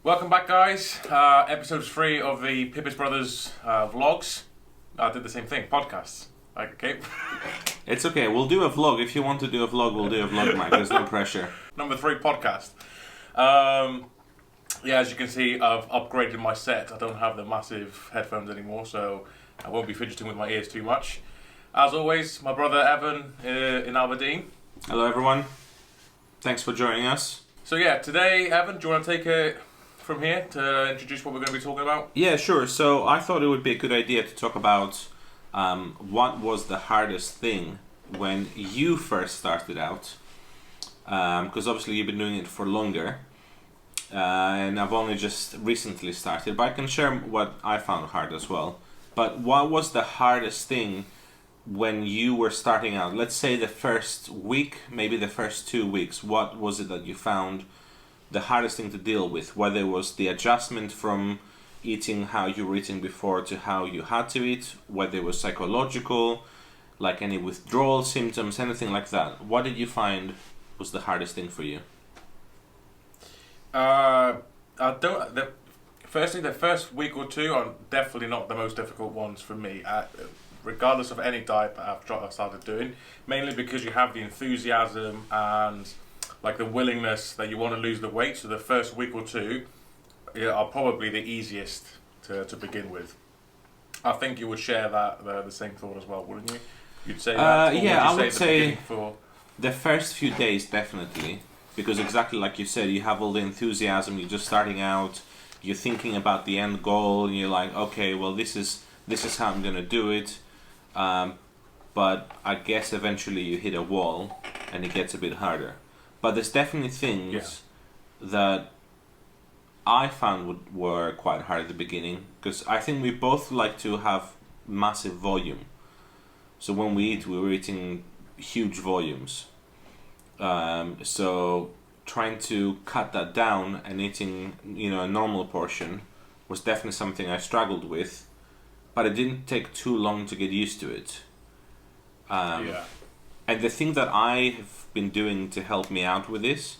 Welcome back, guys. Episode 3 of the Pipis Brothers vlogs. I did the same thing, podcasts. Okay. It's okay, we'll do a vlog. If you want to do a vlog, we'll do a vlog, Mike. There's no pressure. Number 3 podcast. As you can see, I've upgraded my set. I don't have the massive headphones anymore, so I won't be fidgeting with my ears too much. As always, my brother Evan in Aberdeen. Hello, everyone. Thanks for joining us. So yeah, today, Evan, do you want to take it from here to introduce what we're going to be talking about? Yeah, sure. So I thought it would be a good idea to talk about what was the hardest thing when you first started out. Because obviously you've been doing it for longer. And I've only just recently started. But I can share what I found hard as well. But what was the hardest thing when you were starting out? Let's say the first week, maybe the first 2 weeks. What was it that you found the hardest thing to deal with? Whether it was the adjustment from eating how you were eating before to how you had to eat, whether it was psychological, like any withdrawal symptoms, anything like that. What did you find was the hardest thing for you? Firstly, the first week or two are definitely not the most difficult ones for me, regardless of any diet that I've started doing, mainly because you have the enthusiasm and like the willingness that you want to lose the weight. So the first week or two are probably the easiest to begin with. I think you would share that the same thought as well, wouldn't you? You'd say that? I would say the first few days definitely, because exactly like you said, you have all the enthusiasm, you're just starting out, you're thinking about the end goal, and you're like, okay, well this is how I'm gonna do it. But I guess eventually you hit a wall and it gets a bit harder. But there's definitely things that I found were quite hard at the beginning, because I think we both like to have massive volume. So when we eat, we were eating huge volumes. So trying to cut that down and eating, a normal portion was definitely something I struggled with, but it didn't take too long to get used to it. And the thing that I have been doing to help me out with this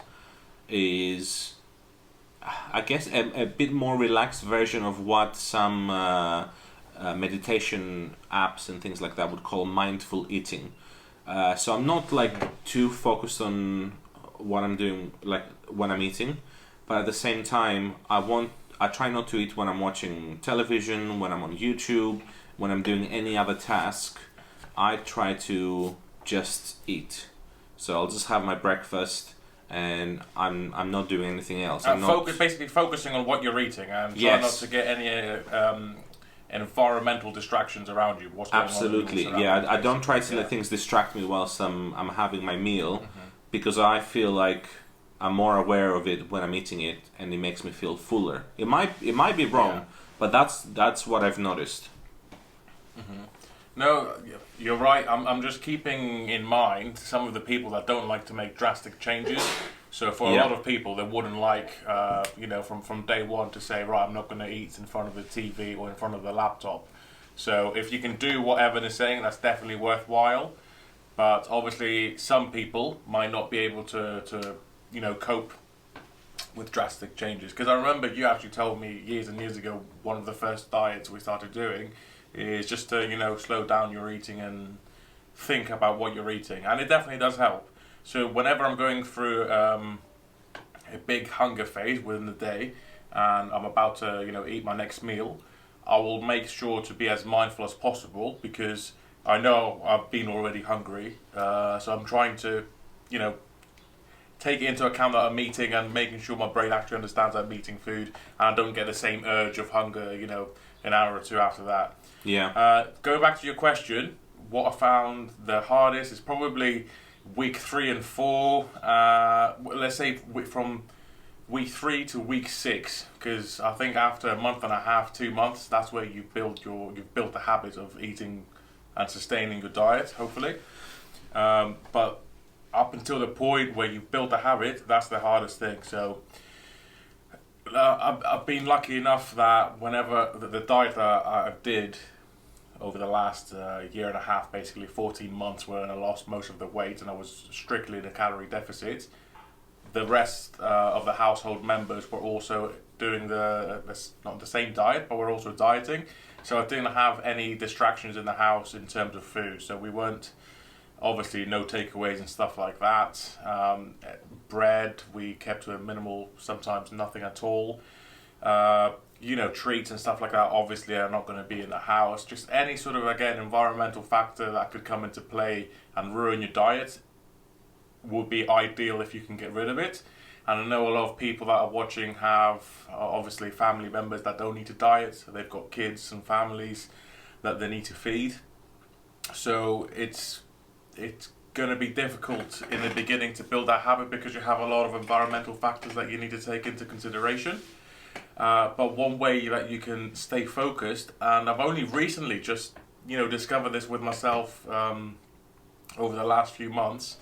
is, I guess, a bit more relaxed version of what some meditation apps and things like that would call mindful eating. So I'm not like too focused on what I'm doing, like when I'm eating, but at the same time, I try not to eat when I'm watching television, when I'm on YouTube, when I'm doing any other task. I try to just eat. So I'll just have my breakfast and I'm not doing anything else. Basically focusing on what you're eating and try not to get any environmental distractions around you. Absolutely, I don't try to let things distract me whilst I'm having my meal, because I feel like I'm more aware of it when I'm eating it, and it makes me feel fuller. It might be wrong, but that's what I've noticed. No, you're right. I'm just keeping in mind some of the people that don't like to make drastic changes. So for a lot of people, they wouldn't like, from day one to say, right, I'm not going to eat in front of the TV or in front of the laptop. So if you can do what Evan is saying, that's definitely worthwhile. But obviously, some people might not be able to cope with drastic changes. Because I remember you actually told me years and years ago, one of the first diets we started doing is just to, slow down your eating and think about what you're eating. And it definitely does help. So whenever I'm going through a big hunger phase within the day and I'm about to, eat my next meal, I will make sure to be as mindful as possible, because I know I've been already hungry. So I'm trying to, take it into account that I'm eating and making sure my brain actually understands I'm eating food and I don't get the same urge of hunger, an hour or two after that. Going back to your question, what I found the hardest is probably week 3 and 4. Let's say from week 3 to week 6, because I think after a month and a half, 2 months, that's where you've built the habit of eating and sustaining your diet, hopefully. But up until the point where you've built a habit, that's the hardest thing. So I've been lucky enough that whenever the diet that I did over the last year and a half, basically 14 months, where I lost most of the weight and I was strictly in a calorie deficit, the rest of the household members were also doing not the same diet, but we're also dieting. So I didn't have any distractions in the house in terms of food. So we weren't, obviously, no takeaways and stuff like that. Bread, we kept to a minimal, sometimes nothing at all. Treats and stuff like that obviously are not going to be in the house. Just any sort of, again, environmental factor that could come into play and ruin your diet would be ideal if you can get rid of it. And I know a lot of people that are watching have obviously family members that don't need to diet. So they've got kids and families that they need to feed. So it's going to be difficult in the beginning to build that habit because you have a lot of environmental factors that you need to take into consideration. But one way that you can stay focused, and I've only recently just discovered this with myself over the last few months,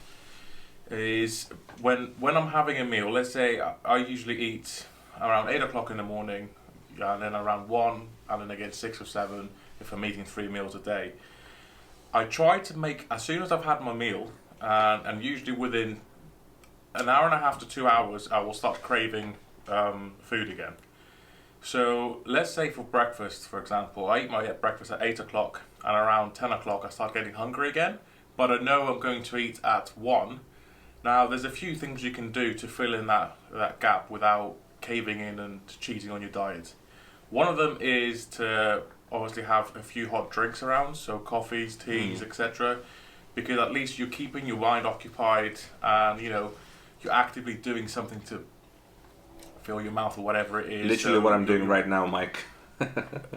is when I'm having a meal. Let's say I usually eat around 8 o'clock in the morning, and then around 1, and then again 6 or 7 if I'm eating 3 meals a day. I try to make, as soon as I've had my meal, and usually within an hour and a half to 2 hours, I will start craving food again. So let's say for breakfast, for example, I eat my breakfast at 8 o'clock, and around 10 o'clock I start getting hungry again, but I know I'm going to eat at 1. Now there's a few things you can do to fill in that gap without caving in and cheating on your diet. One of them is to obviously have a few hot drinks around, so coffees, teas, etc., because at least you're keeping your mind occupied, and you're actively doing something to fill your mouth or whatever it is. Literally what I'm doing right now, Mike.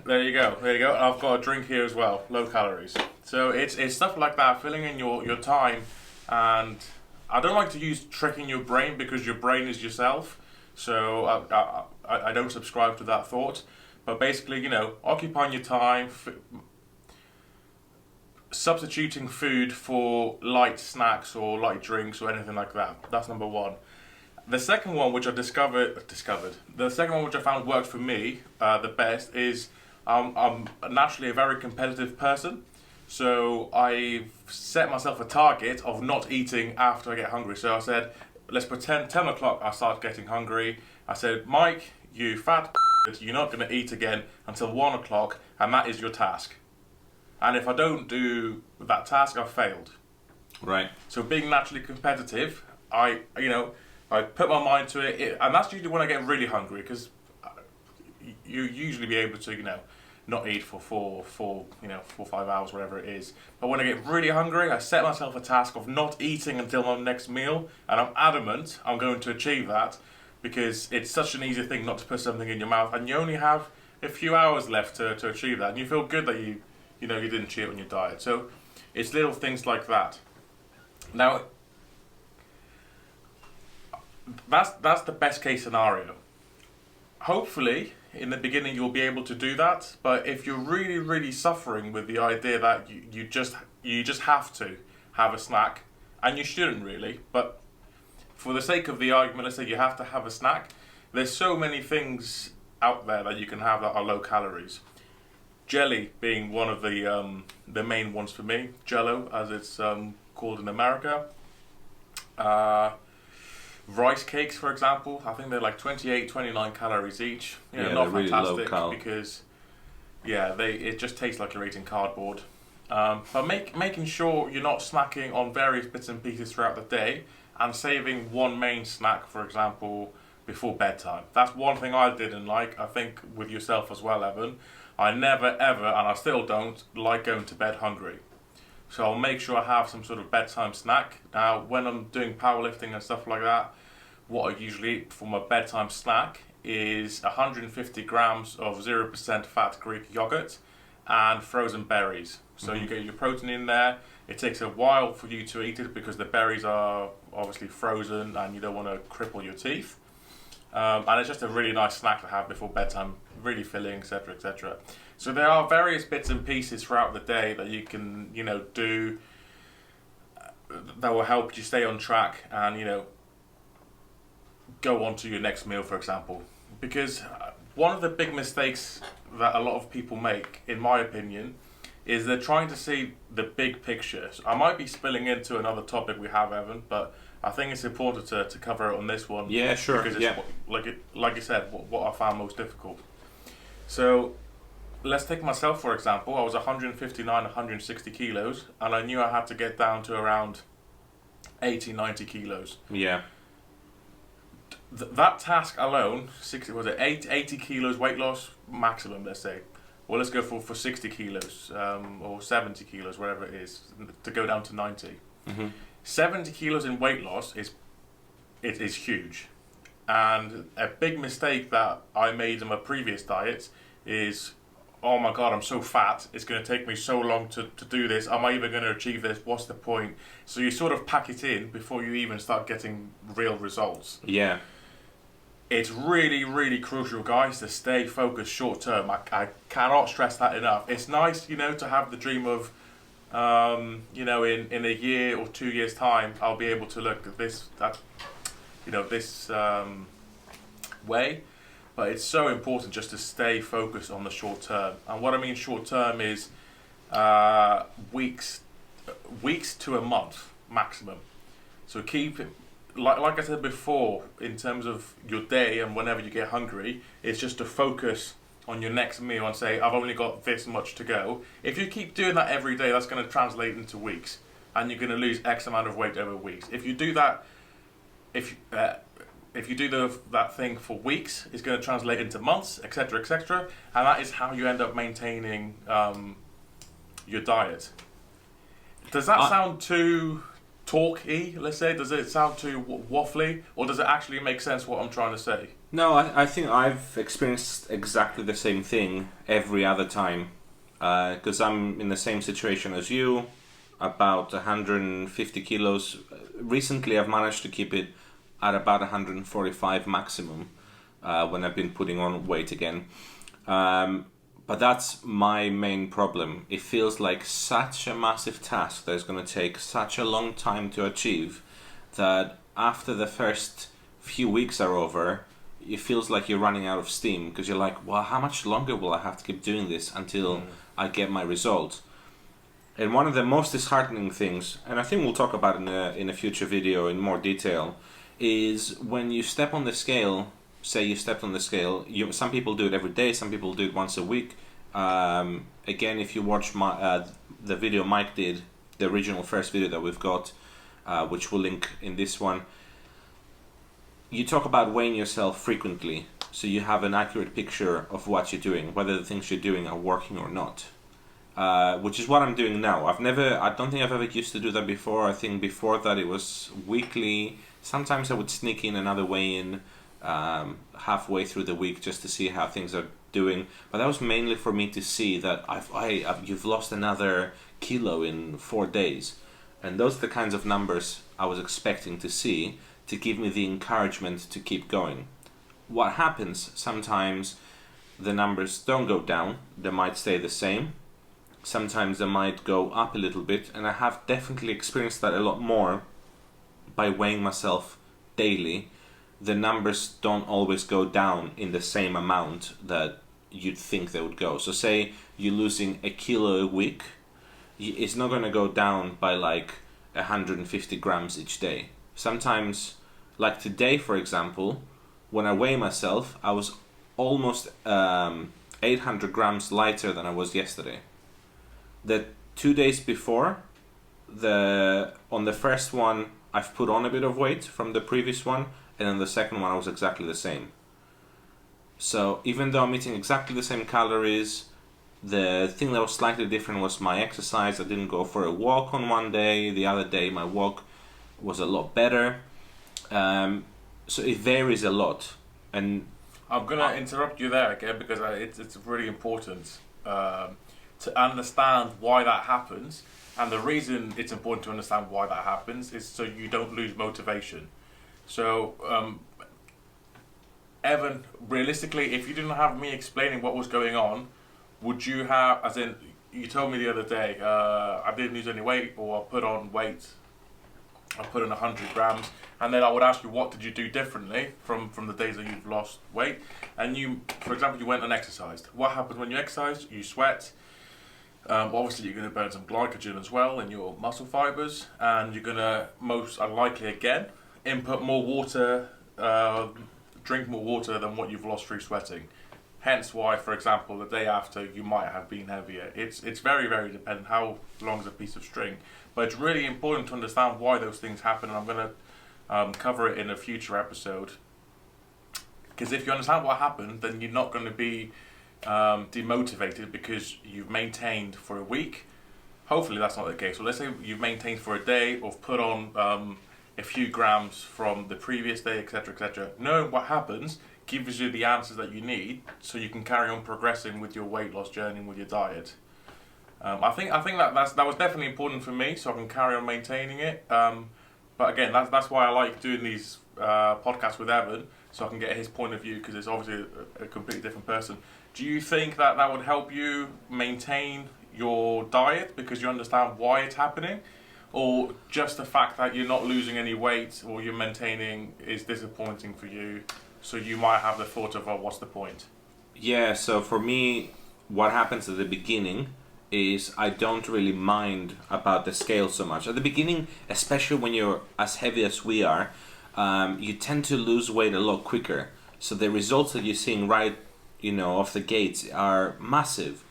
There you go. I've got a drink here as well, low calories. So it's stuff like that, filling in your time. And I don't like to use tricking your brain, because your brain is yourself. So I don't subscribe to that thought. But basically, occupying your time, substituting food for light snacks or light drinks or anything like that. That's number one. The second one, which I discovered, the second one which I found worked for me the best is I'm naturally a very competitive person. So I set myself a target of not eating after I get hungry. So I said, let's pretend 10 o'clock I start getting hungry. I said, Mike, you fat you're not going to eat again until 1 o'clock, and that is your task. And if I don't do that task, I've failed. Right. So being naturally competitive, I put my mind to it, and that's usually when I get really hungry, because you usually be able to, not eat for 4 or 5 hours, whatever it is. But when I get really hungry, I set myself a task of not eating until my next meal, and I'm adamant I'm going to achieve that, because it's such an easy thing not to put something in your mouth, and you only have a few hours left to achieve that, and you feel good that you didn't cheat on your diet. So it's little things like that. Now, that's the best case scenario. Hopefully, in the beginning you'll be able to do that, but if you're really, really suffering with the idea that you just have to have a snack, and you shouldn't really, but for the sake of the argument, let's say you have to have a snack, there's so many things out there that you can have that are low calories. Jelly being one of the main ones for me, Jello as it's called in America. Rice cakes, for example, I think they're like 28, 29 calories each. Not really fantastic, low-cal. because it just tastes like you're eating cardboard. But making sure you're not snacking on various bits and pieces throughout the day, and saving one main snack, for example, before bedtime. That's one thing I didn't like. I think with yourself as well, Evan. I never ever, and I still don't, like going to bed hungry. So I'll make sure I have some sort of bedtime snack. Now, when I'm doing powerlifting and stuff like that, what I usually eat for my bedtime snack is 150 grams of 0% fat Greek yogurt and frozen berries. So you get your protein in there. It takes a while for you to eat it because the berries are obviously frozen and you don't want to cripple your teeth. And it's just a really nice snack to have before bedtime, really filling, etc., etc. So there are various bits and pieces throughout the day that you can, do that will help you stay on track and, go on to your next meal, for example. Because one of the big mistakes that a lot of people make, in my opinion, is they're trying to see the big picture. So I might be spilling into another topic we have, Evan, but I think it's important to cover it on this one. Yeah, sure. Because it's like you said, what I found most difficult. So let's take myself for example. I was 159, 160 kilos, and I knew I had to get down to around 80, 90 kilos. Yeah. That task alone, 80 kilos weight loss maximum, let's say. Well, let's go for 60 kilos or 70 kilos, whatever it is, to go down to 90. 70 kilos in weight loss is huge. And a big mistake that I made in my previous diets is, oh my God, I'm so fat, it's going to take me so long to do this, am I even going to achieve this, what's the point? So you sort of pack it in before you even start getting real results. Yeah. It's really, really crucial, guys, to stay focused short term. I cannot stress that enough. It's nice, to have the dream of, in a year or 2 years' time, I'll be able to look at this way. But it's so important just to stay focused on the short term. And what I mean short term is weeks to a month maximum. So keep it. Like I said before, in terms of your day and whenever you get hungry, it's just to focus on your next meal and say, I've only got this much to go. If you keep doing that every day, that's going to translate into weeks, and you're going to lose X amount of weight over weeks. If you do that, if you do that thing for weeks, it's going to translate into months, etc., etc., and that is how you end up maintaining your diet. Does that sound too talky, let's say? Does it sound too waffly, or does it actually make sense what I'm trying to say? No, I think I've experienced exactly the same thing every other time, because I'm in the same situation as you, about 150 kilos. Recently I've managed to keep it at about 145 maximum when I've been putting on weight again. But that's my main problem. It feels like such a massive task that is going to take such a long time to achieve that after the first few weeks are over, it feels like you're running out of steam, because you're like, well, how much longer will I have to keep doing this until I get my result? And one of the most disheartening things, and I think we'll talk about it in a future video in more detail, is when you step on the scale. Say you stepped on the scale. Some people do it every day. Some people do it once a week. Again, if you watch the video Mike did, the original first video that we've got, which we'll link in this one, you talk about weighing yourself frequently, so you have an accurate picture of what you're doing, whether the things you're doing are working or not. Which is what I'm doing now. I don't think I've ever used to do that before. I think before that it was weekly. Sometimes I would sneak in another weigh-in halfway through the week just to see how things are doing, but that was mainly for me to see that you've lost another kilo in 4 days, and those are the kinds of numbers I was expecting to see to give me the encouragement to keep going. What happens sometimes, the numbers don't go down, they might stay the same, sometimes they might go up a little bit, and I have definitely experienced that a lot more by weighing myself daily. The numbers don't always go down in the same amount that you'd think they would go. So say you're losing a kilo a week, it's not going to go down by like 150 grams each day. Sometimes, like today for example, when I weigh myself, I was almost 800 grams lighter than I was yesterday. The 2 days before, on the first one I've put on a bit of weight from the previous one, and then the second one I was exactly the same. So even though I'm eating exactly the same calories, the thing that was slightly different was my exercise. I didn't go for a walk on one day. The other day my walk was a lot better. So it varies a lot. And I'm going to interrupt you there again, because it's really important to understand why that happens. And the reason it's important to understand why that happens is so you don't lose motivation. So, Evan, realistically, if you didn't have me explaining what was going on, would you have, as in, you told me the other day, I didn't lose any weight, or I put on weight, I put in 100 grams, and then I would ask you, what did you do differently from the days that you've lost weight? And you, for example, you went and exercised. What happens when you exercise? You sweat, Obviously, you're going to burn some glycogen as well in your muscle fibers, and you're going to most unlikely again input more water, drink more water than what you've lost through sweating. Hence why, for example, the day after you might have been heavier. It's very, very dependent how long is a piece of string. But it's really important to understand why those things happen, and I'm going to cover it in a future episode. Because if you understand what happened, then you're not going to be demotivated because you've maintained for a week. Hopefully that's not the case. So let's say you've maintained for a day or put on a few grams from the previous day, etc., etc. Knowing what happens gives you the answers that you need so you can carry on progressing with your weight loss journey and with your diet. I think that was definitely important for me, so I can carry on maintaining it. But again, that's why I like doing these podcasts with Evan, so I can get his point of view, because it's obviously a completely different person. Do you think that would help you maintain your diet because you understand why it's happening? Or just the fact that you're not losing any weight or you're maintaining is disappointing for you, so you might have the thought of, oh, what's the point? Yeah, so for me, what happens at the beginning is I don't really mind about the scale so much. At the beginning, especially when you're as heavy as we are, you tend to lose weight a lot quicker. So the results that you're seeing right, off the gates are massive.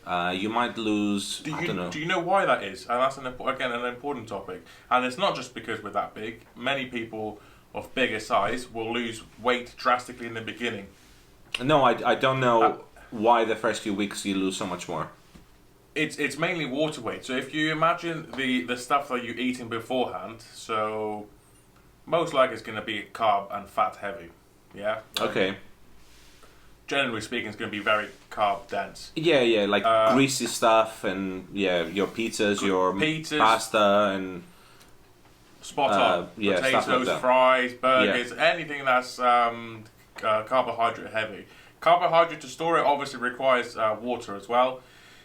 You might lose, I don't know. Do you know why that is? And that's, an important topic. And it's not just because we're that big. Many people of bigger size will lose weight drastically in the beginning. No, I don't know why the first few weeks you lose so much more. It's mainly water weight. So if you imagine the stuff that you're eating beforehand, so most likely it's going to be carb and fat heavy. Yeah? Okay. Generally speaking, it's going to be very carb dense. Yeah, like greasy stuff and your pizzas, your pasta and... Spot on. Potatoes, like fries, burgers, anything that's carbohydrate heavy. Carbohydrate, to store it, obviously requires water as well.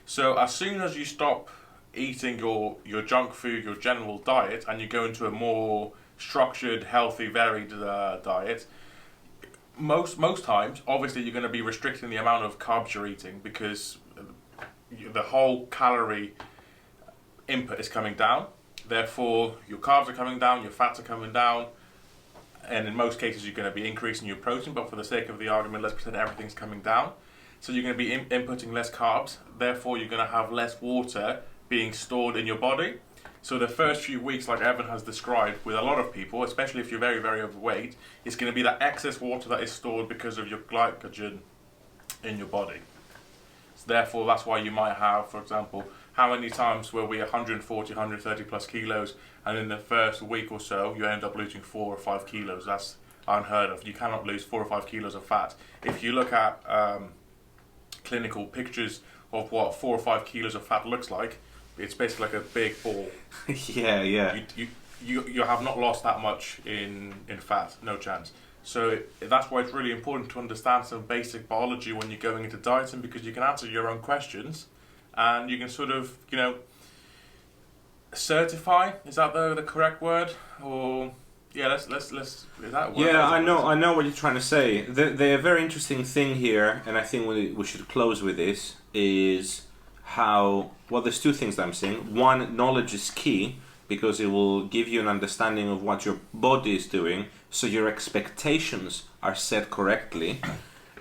So as soon as you stop eating your junk food, your general diet, and you go into a more structured, healthy, varied diet, most times, obviously, you're going to be restricting the amount of carbs you're eating because the whole calorie input is coming down. Therefore, your carbs are coming down, your fats are coming down, and in most cases, you're going to be increasing your protein. But for the sake of the argument, let's pretend everything's coming down. So you're going to be inputting less carbs. Therefore, you're going to have less water being stored in your body. So the first few weeks, like Evan has described, with a lot of people, especially if you're very, very overweight, it's going to be that excess water that is stored because of your glycogen in your body. So therefore, that's why you might have, for example, how many times were we 140, 130 plus kilos, and in the first week or so, you end up losing 4 or 5 kilos. That's unheard of. You cannot lose 4 or 5 kilos of fat. If you look at clinical pictures of what 4 or 5 kilos of fat looks like, it's basically like a big ball. Yeah. You have not lost that much in fat, no chance. So that's why it's really important to understand some basic biology when you're going into dieting, because you can answer your own questions and you can sort of, certify, is that the correct word? Or let's is that a word? Yeah, I know what you're trying to say. The very interesting thing here, and I think we should close with this, is how, well, there's two things that I'm saying. One, knowledge is key because it will give you an understanding of what your body is doing, so your expectations are set correctly,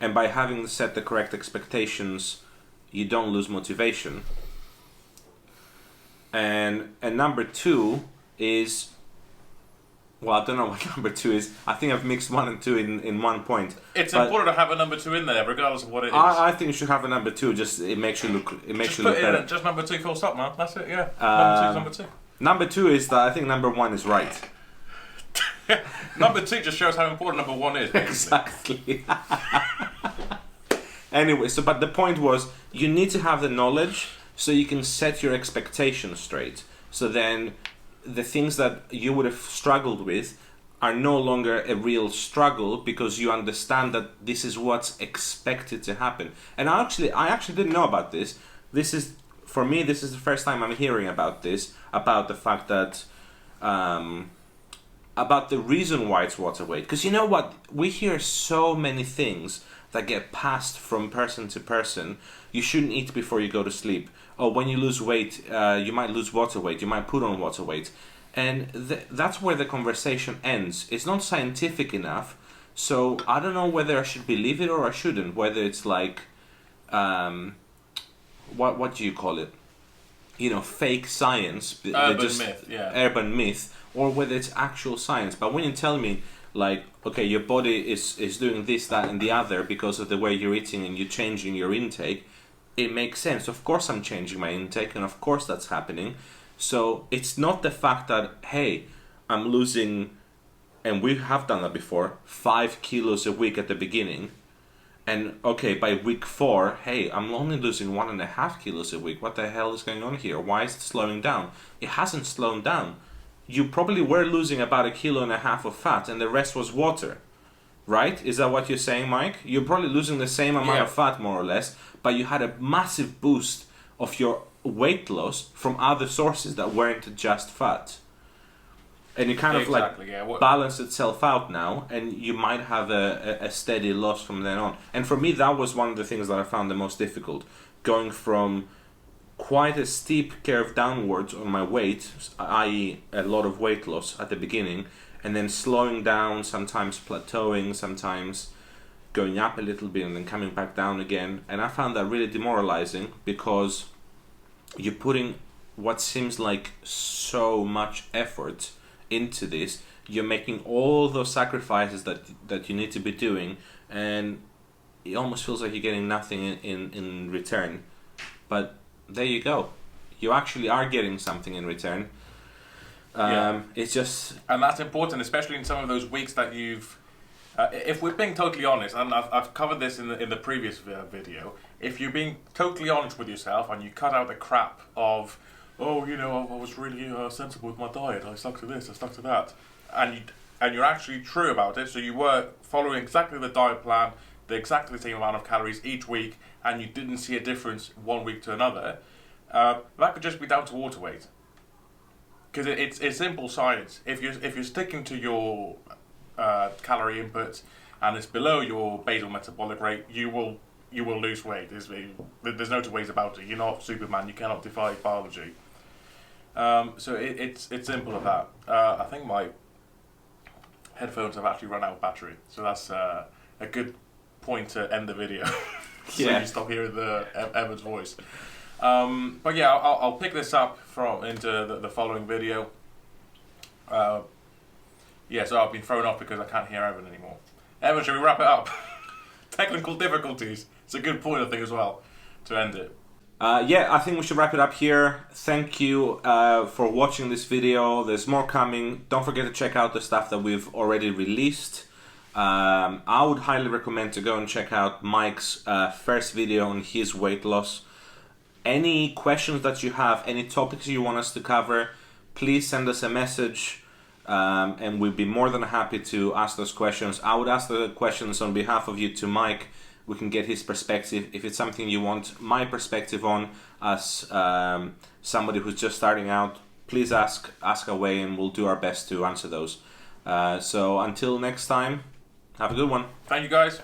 and by having set the correct expectations, you don't lose motivation. And number two is, well, I don't know what number two is. I think I've mixed 1 and 2 in one point. It's important to have a number 2 in there, regardless of what it is. I think you should have a number 2. Just it makes you look. It makes you look better. Just number 2, full stop, man. That's it. Yeah. Number 2 is number 2. Number 2 is that I think number 1 is right. Number 2 just shows how important number 1 is. Exactly. Anyway, but the point was, you need to have the knowledge so you can set your expectations straight. So then, the things that you would have struggled with are no longer a real struggle because you understand that this is what's expected to happen. And I actually didn't know about this. For me, this is the first time I'm hearing about this, about the fact that, about the reason why it's water weight. Because you know what? We hear so many things that get passed from person to person. You shouldn't eat before you go to sleep. Oh, when you lose weight, you might lose water weight. You might put on water weight. And that's where the conversation ends. It's not scientific enough. So I don't know whether I should believe it or I shouldn't. Whether it's like, what do you call it? You know, fake science. Urban myth, yeah. Urban myth. Or whether it's actual science. But when you tell me, like, okay, your body is doing this, that, and the other because of the way you're eating and you're changing your intake, it makes sense. Of course I'm changing my intake, and of course that's happening. So it's not the fact that, hey, I'm losing, and we have done that before, 5 kilos a week at the beginning. And okay, by week 4, hey, I'm only losing 1.5 kilos a week. What the hell is going on here? Why is it slowing down? It hasn't slowed down. You probably were losing about 1.5 kilos of fat and the rest was water. Right? Is that what you're saying, Mike? You're probably losing the same amount of fat, more or less, but you had a massive boost of your weight loss from other sources that weren't just fat. And it kind of balance itself out now, and you might have a steady loss from then on. And for me, that was one of the things that I found the most difficult. Going from quite a steep curve downwards on my weight, i.e. a lot of weight loss at the beginning, and then slowing down, sometimes plateauing, sometimes going up a little bit and then coming back down again. And I found that really demoralizing because you're putting what seems like so much effort into this. You're making all those sacrifices that you need to be doing, and it almost feels like you're getting nothing in return. But there you go. You actually are getting something in return. It's just... And that's important, especially in some of those weeks that you've... if we're being totally honest, and I've covered this in the previous video, if you're being totally honest with yourself and you cut out the crap of, oh, you know, I was really sensible with my diet, I stuck to this, I stuck to that, and you're actually true about it, so you were following exactly the diet plan, exactly the same amount of calories each week, and you didn't see a difference one week to another, that could just be down to water weight. Because it's simple science. If you're sticking to your calorie inputs and it's below your basal metabolic rate, you will lose weight. There's no two ways about it. You're not Superman. You cannot defy biology. So it's simple as that. I think my headphones have actually run out of battery, so that's a good point to end the video. So you stop hearing Evan's voice. But yeah, I'll pick this up into the following video. So I've been thrown off because I can't hear Evan anymore. Evan, should we wrap it up? Technical difficulties. It's a good point, I think, as well, to end it. I think we should wrap it up here. Thank you for watching this video. There's more coming. Don't forget to check out the stuff that we've already released. I would highly recommend to go and check out Mike's first video on his weight loss. Any questions that you have, any topics you want us to cover, please send us a message, and we'll be more than happy to ask those questions. I would ask the questions on behalf of you to Mike. We can get his perspective. If it's something you want my perspective on as somebody who's just starting out, please ask away, and we'll do our best to answer those. So until next time, have a good one. Thank you, guys.